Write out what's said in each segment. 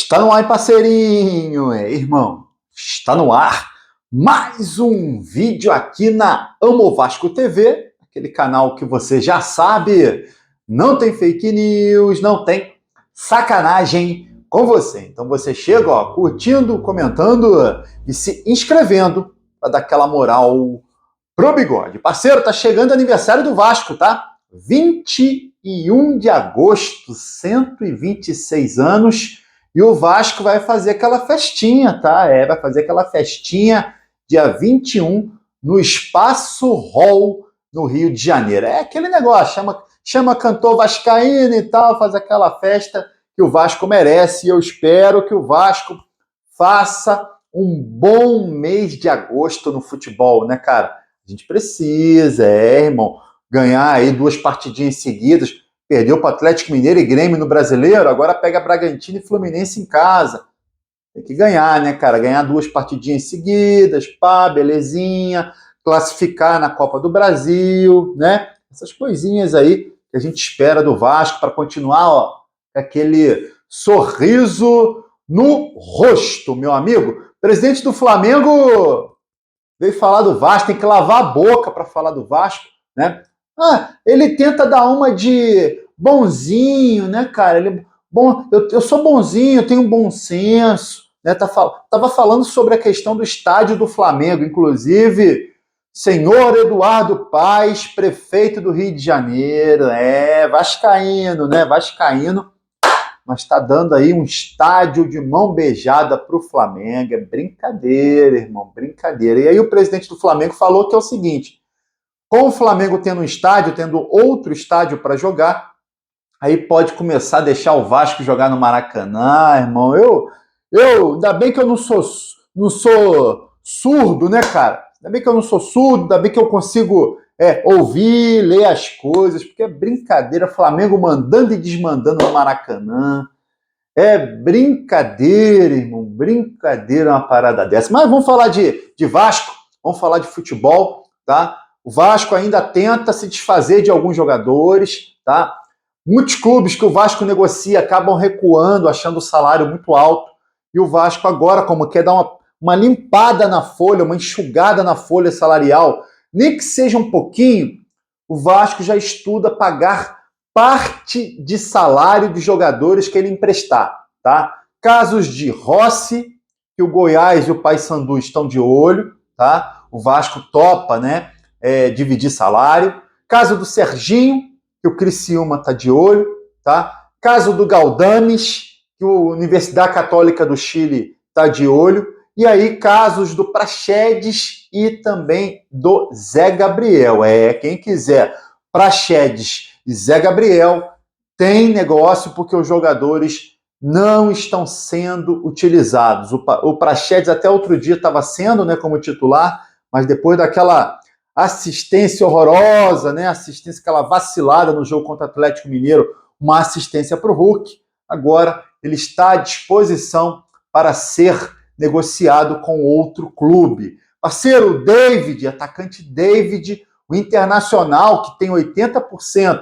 Está no ar, parceirinho, irmão. Está no ar mais um vídeo aqui na Amo Vasco TV, aquele canal que você já sabe, não tem fake news, não tem sacanagem com você. Então você chega, ó, curtindo, comentando e se inscrevendo para dar aquela moral pro bigode. Parceiro, tá chegando o aniversário do Vasco, tá? 21 de agosto, 126 anos. E o Vasco vai fazer aquela festinha, tá? Vai fazer aquela festinha dia 21 no Espaço Hall, no Rio de Janeiro. É aquele negócio, chama cantor vascaíno e tal, faz aquela festa que o Vasco merece. E eu espero que o Vasco faça um bom mês de agosto no futebol, né, cara? A gente precisa, irmão, ganhar aí 2 partidinhas seguidas. Perdeu para o Atlético Mineiro e Grêmio no Brasileiro, agora pega Bragantino e Fluminense em casa. Tem que ganhar, né, cara? Ganhar 2 partidinhas seguidas, pá, belezinha, classificar na Copa do Brasil, né? Essas coisinhas aí que a gente espera do Vasco para continuar, ó, com aquele sorriso no rosto, meu amigo. Presidente do Flamengo veio falar do Vasco, tem que lavar a boca para falar do Vasco, né? Ele tenta dar uma de bonzinho, né, cara? Eu sou bonzinho, tenho bom senso, né? Tava falando sobre a questão do estádio do Flamengo, inclusive, senhor Eduardo Paes, prefeito do Rio de Janeiro, vascaíno, né? Vascaíno, mas tá dando aí um estádio de mão beijada pro Flamengo. É brincadeira, irmão, brincadeira. E aí o presidente do Flamengo falou que é o seguinte: com o Flamengo tendo um estádio, tendo outro estádio para jogar, aí pode começar a deixar o Vasco jogar no Maracanã, irmão. Ainda bem que eu não sou surdo, né, cara? Ainda bem que eu não sou surdo, ainda bem que eu consigo ouvir, ler as coisas, porque é brincadeira, Flamengo mandando e desmandando no Maracanã. É brincadeira, irmão, brincadeira uma parada dessa. Mas vamos falar de Vasco, vamos falar de futebol, tá? O Vasco ainda tenta se desfazer de alguns jogadores, tá? Muitos clubes que o Vasco negocia acabam recuando, achando o salário muito alto. E o Vasco agora, como quer dar uma limpada na folha, uma enxugada na folha salarial, nem que seja um pouquinho, o Vasco já estuda pagar parte de salário de jogadores que ele emprestar, tá? Casos de Rossi, que o Goiás e o Paysandu estão de olho, tá? O Vasco topa, né? Dividir salário. Caso do Serginho, que o Criciúma está de olho, tá? Caso do Galdames, que a Universidade Católica do Chile está de olho. E aí, casos do Praxedes e também do Zé Gabriel. Quem quiser Praxedes e Zé Gabriel tem negócio, porque os jogadores não estão sendo utilizados. O Praxedes até outro dia estava sendo, né, como titular, mas depois daquela assistência horrorosa, né? Assistência, aquela vacilada no jogo contra o Atlético Mineiro, uma assistência para o Hulk. Agora ele está à disposição para ser negociado com outro clube. Parceiro, o David, atacante David, o Internacional, que tem 80%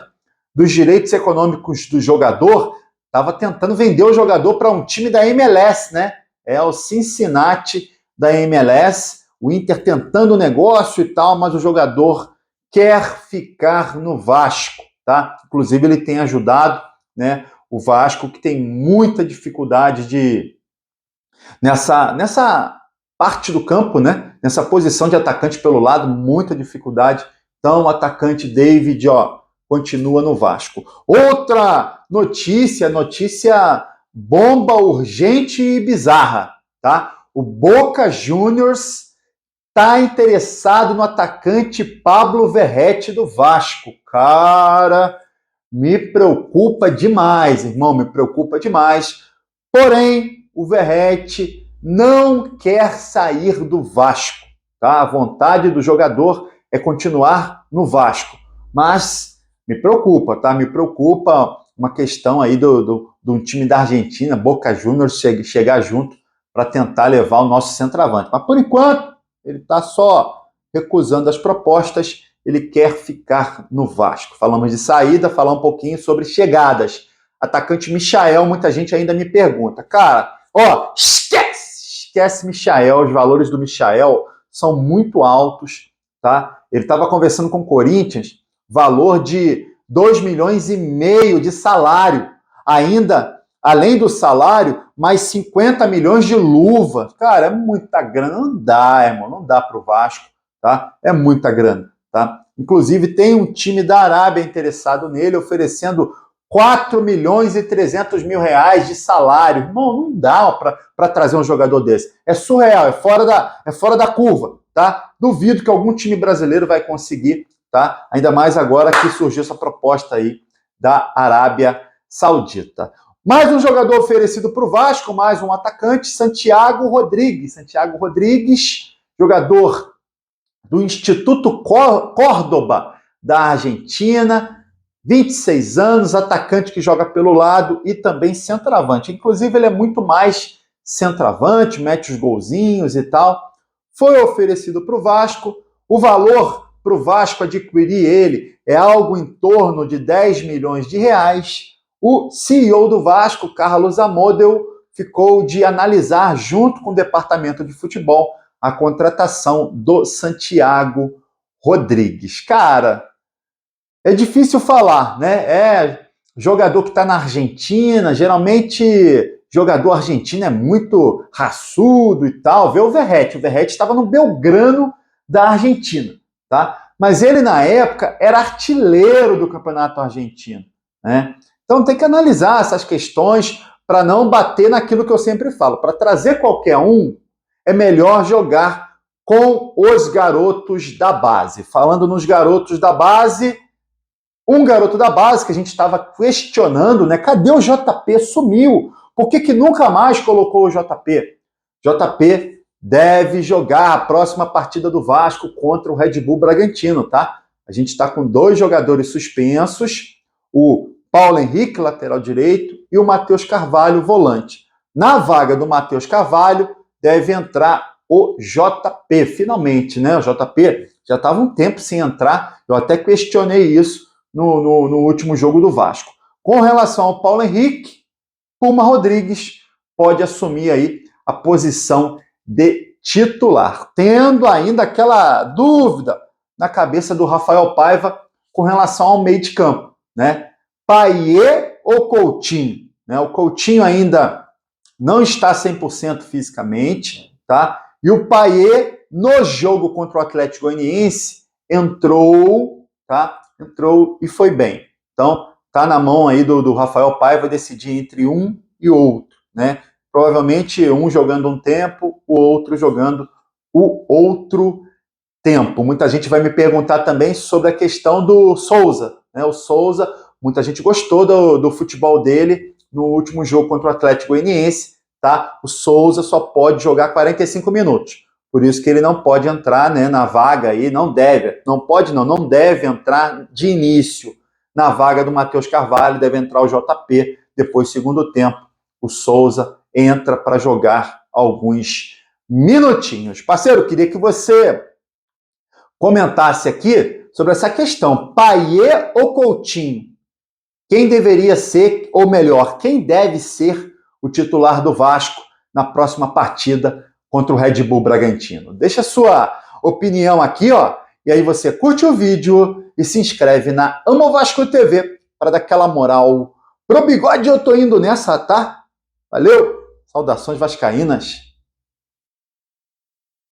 dos direitos econômicos do jogador, estava tentando vender o jogador para um time da MLS, né? É o Cincinnati da MLS. O Inter tentando o negócio e tal, mas o jogador quer ficar no Vasco, tá? Inclusive, ele tem ajudado, né, o Vasco, que tem muita dificuldade nessa parte do campo, né? Nessa posição de atacante pelo lado, muita dificuldade. Então, o atacante David, continua no Vasco. Outra notícia bomba, urgente e bizarra, tá? O Boca Juniors está interessado no atacante Pablo Verratti do Vasco. Cara, me preocupa demais, irmão, me preocupa demais. Porém, o Verratti não quer sair do Vasco, tá? A vontade do jogador é continuar no Vasco. Mas me preocupa, tá? Me preocupa uma questão aí do time da Argentina, Boca Juniors, chegar junto para tentar levar o nosso centroavante. Mas, por enquanto, ele está só recusando as propostas, ele quer ficar no Vasco. Falamos de saída, falar um pouquinho sobre chegadas. atacante Michael, muita gente ainda me pergunta. Cara, ó, esquece Michael, os valores do Michael são muito altos, tá? Ele estava conversando com o Corinthians, valor de 2,5 milhões de salário. Ainda, além do salário, mais 50 milhões de luva. Cara, é muita grana. Não dá, irmão, não dá pro Vasco, tá? É muita grana, tá? Inclusive, tem um time da Arábia interessado nele, oferecendo 4,3 milhões de salário. Irmão, não dá para trazer um jogador desse. É surreal, é fora da curva, tá? Duvido que algum time brasileiro vai conseguir, tá? Ainda mais agora que surgiu essa proposta aí da Arábia Saudita. Mais um jogador oferecido para o Vasco, mais um atacante, Santiago Rodrigues. Santiago Rodrigues, jogador do Instituto Córdoba da Argentina, 26 anos, atacante que joga pelo lado e também centroavante. Inclusive, ele é muito mais centroavante, mete os golzinhos e tal. Foi oferecido para o Vasco. O valor para o Vasco adquirir ele é algo em torno de 10 milhões de reais. O CEO do Vasco, Carlos Amodeu, ficou de analisar junto com o departamento de futebol a contratação do Santiago Rodrigues. Cara, é difícil falar, né? É jogador que está na Argentina, geralmente jogador argentino é muito raçudo e tal. Vê o Verratti estava no Belgrano da Argentina, tá? Mas ele, na época, era artilheiro do campeonato argentino, né? Então tem que analisar essas questões para não bater naquilo que eu sempre falo. Para trazer qualquer um, é melhor jogar com os garotos da base. Falando nos garotos da base, um garoto da base que a gente estava questionando, né? Cadê o JP? Sumiu. Por que nunca mais colocou o JP? JP deve jogar a próxima partida do Vasco contra o Red Bull Bragantino, tá? A gente está com 2 jogadores suspensos, o Paulo Henrique, lateral direito, e o Matheus Carvalho, volante. Na vaga do Matheus Carvalho, deve entrar o JP, finalmente, né? O JP já estava um tempo sem entrar, eu até questionei isso no último jogo do Vasco. Com relação ao Paulo Henrique, Puma Rodrigues pode assumir aí a posição de titular, tendo ainda aquela dúvida na cabeça do Rafael Paiva com relação ao meio de campo, né? Payet ou Coutinho? Né? O Coutinho ainda não está 100% fisicamente, tá? E o Payet, no jogo contra o Atlético Goianiense, entrou, tá? Entrou e foi bem. Então, tá na mão aí do Rafael Paiva decidir entre um e outro, né? Provavelmente um jogando um tempo, o outro jogando o outro tempo. Muita gente vai me perguntar também sobre a questão do Souza, né? O Souza, muita gente gostou do futebol dele no último jogo contra o Atlético Goianiense, tá? O Souza só pode jogar 45 minutos. Por isso que ele não pode entrar, né, na vaga aí, não deve entrar de início na vaga do Matheus Carvalho, deve entrar o JP, depois, segundo tempo, o Souza entra para jogar alguns minutinhos. Parceiro, queria que você comentasse aqui sobre essa questão, Payet ou Coutinho? Quem deveria ser, ou melhor, quem deve ser o titular do Vasco na próxima partida contra o Red Bull Bragantino? Deixa a sua opinião aqui, ó, e aí você curte o vídeo e se inscreve na Amo Vasco TV para dar aquela moral. Pro bigode eu tô indo nessa, tá? Valeu! Saudações vascaínas!